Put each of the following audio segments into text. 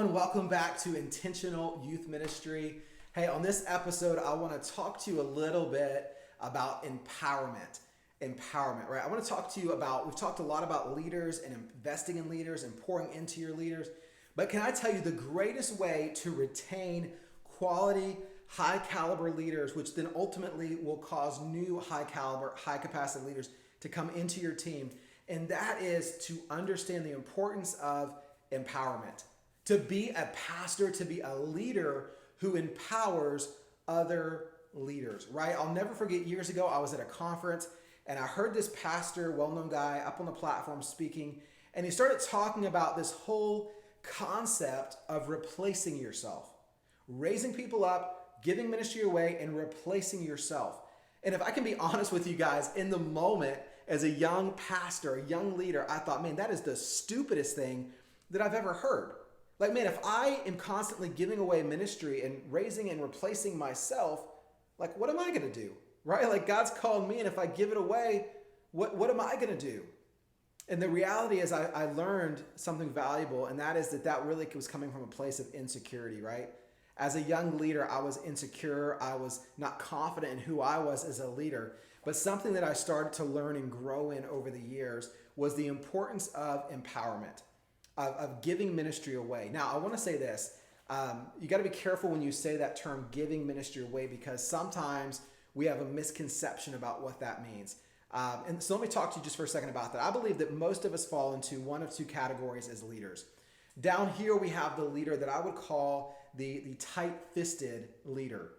everyone. Welcome back to Intentional Youth Ministry. Hey, on this episode, I want to talk to you a little bit about empowerment. Empowerment, right? I want to talk to you about, we've talked a lot about leaders and investing in leaders and pouring into your leaders. But can I tell you the greatest way to retain quality, high caliber leaders, which then ultimately will cause new high caliber, high capacity leaders to come into your team? And that is to understand the importance of empowerment. To be a pastor, to be a leader who empowers other leaders, right? I'll never forget years ago, I was at a conference and I heard this pastor, well-known guy up on the platform speaking, and he started talking about this whole concept of replacing yourself, raising people up, giving ministry away, and replacing yourself. And if I can be honest with you guys, in the moment, as a young pastor, a young leader, I thought, man, that is the stupidest thing that I've ever heard. Like, man, if I am constantly giving away ministry and raising and replacing myself, like, what am I going to do? Right? Like, God's called me, and if I give it away, what am I going to do? And the reality is I learned something valuable, and that is that really was coming from a place of insecurity, right? As a young leader, I was insecure. I was not confident in who I was as a leader. But something that I started to learn and grow in over the years was the importance of empowerment, of giving ministry away. Now, I want to say this. You got to be careful when you say that term, giving ministry away, because sometimes we have a misconception about what that means. And so let me talk to you just for a second about that. I believe that most of us fall into one of two categories as leaders. Down here, we have the leader that I would call the tight-fisted leader.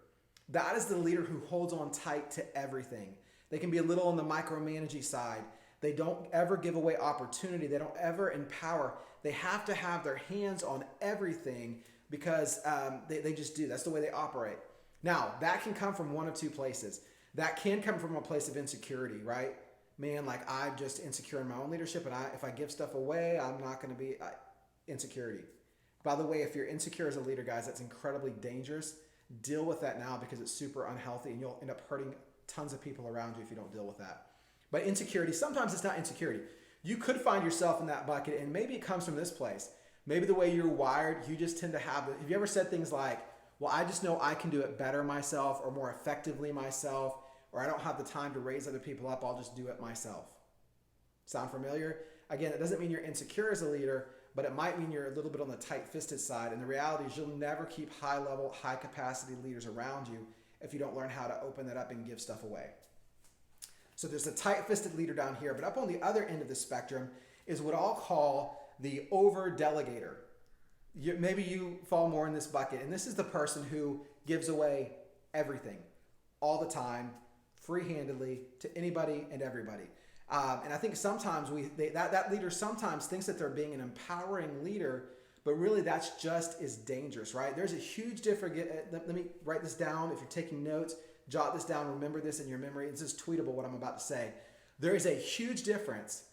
That is the leader who holds on tight to everything. They can be a little on the micromanaging side. They don't ever give away opportunity. They don't ever empower. They have to have their hands on everything because they just do. That's the way they operate. Now, that can come from one of two places. That can come from a place of insecurity, right? Man, like, I'm just insecure in my own leadership, and if I give stuff away, I'm not going to be insecurity. By the way, if you're insecure as a leader, guys, that's incredibly dangerous. Deal with that now because it's super unhealthy, and you'll end up hurting tons of people around you if you don't deal with that. But insecurity, sometimes it's not insecurity. You could find yourself in that bucket, and maybe it comes from this place. Maybe the way you're wired, you just tend to have it. Have you ever said things like, well, I just know I can do it better myself or more effectively myself, or I don't have the time to raise other people up, I'll just do it myself. Sound familiar? Again, it doesn't mean you're insecure as a leader, but it might mean you're a little bit on the tight-fisted side. And the reality is you'll never keep high-level, high-capacity leaders around you if you don't learn how to open that up and give stuff away. So there's a tight-fisted leader down here, but up on the other end of the spectrum is what I'll call the over-delegator. Maybe you fall more in this bucket, and this is the person who gives away everything, all the time, free-handedly, to anybody and everybody. And I think sometimes that leader sometimes thinks that they're being an empowering leader, but really that's just as dangerous, right? There's a huge difference. Let me write this down. If you're taking notes, jot this down. Remember this in your memory. It's just tweetable what I'm about to say. There is a huge difference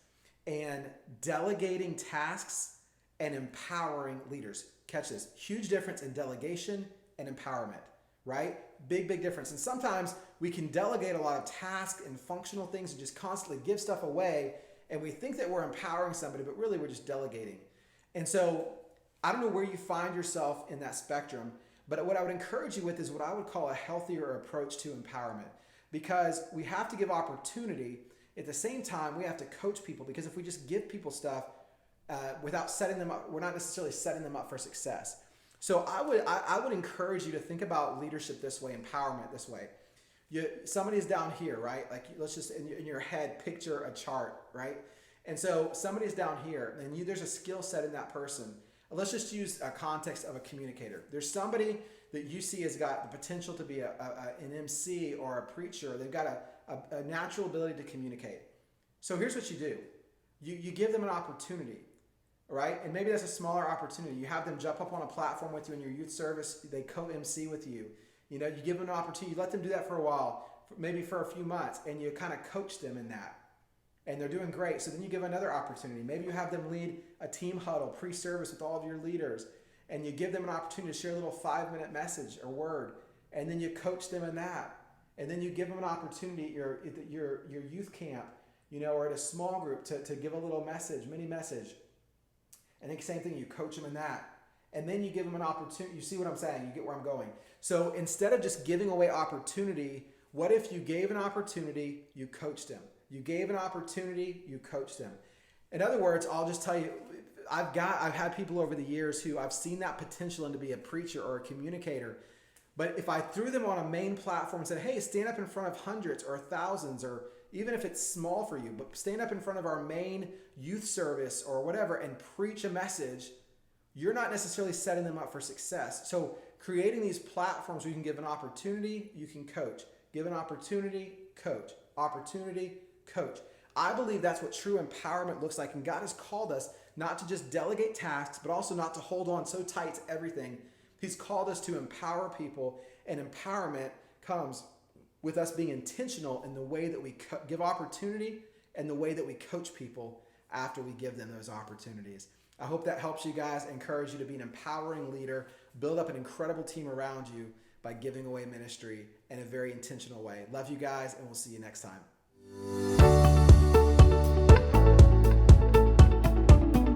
in delegating tasks and empowering leaders. Catch this. Huge difference in delegation and empowerment, right? Big difference. And sometimes we can delegate a lot of tasks and functional things and just constantly give stuff away, and we think that we're empowering somebody, but really we're just delegating. And so I don't know where you find yourself in that spectrum, but what I would encourage you with is what I would call a healthier approach to empowerment, because we have to give opportunity. At the same time, we have to coach people, because if we just give people stuff without setting them up, we're not necessarily setting them up for success. So I would encourage you to think about leadership this way, empowerment this way. Somebody's down here, right? Like, let's just in your head picture a chart, right? And so somebody's down here, and there's a skill set in that person. Let's just use a context of a communicator. There's somebody that you see has got the potential to be an MC or a preacher. They've got a natural ability to communicate. So here's what you do. You give them an opportunity, right? And maybe that's a smaller opportunity. You have them jump up on a platform with you in your youth service. They co-MC with you. You give them an opportunity. You let them do that for a while, maybe for a few months, and you kind of coach them in that. And they're doing great. So then you give another opportunity. Maybe you have them lead a team huddle pre-service with all of your leaders, and you give them an opportunity to share a little 5-minute message or word, and then you coach them in that. And then you give them an opportunity at your youth camp, or at a small group to give a little message, mini message. And then same thing, you coach them in that. and then you give them an opportunity. You see what I'm saying? You get where I'm going. So instead of just giving away opportunity, what if you gave an opportunity, you coached them? You gave an opportunity, you coached them. In other words, I'll just tell you, I've had people over the years who I've seen that potential in to be a preacher or a communicator. But if I threw them on a main platform and said, hey, stand up in front of hundreds or thousands, or even if it's small for you, but stand up in front of our main youth service or whatever and preach a message, you're not necessarily setting them up for success. So creating these platforms where you can give an opportunity, you can coach. Give an opportunity, coach. Opportunity, coach. I believe that's what true empowerment looks like. And God has called us not to just delegate tasks, but also not to hold on so tight to everything. He's called us to empower people, and empowerment comes with us being intentional in the way that we give opportunity and the way that we coach people after we give them those opportunities. I hope that helps you guys, encourage you to be an empowering leader, build up an incredible team around you by giving away ministry in a very intentional way. Love you guys, and we'll see you next time.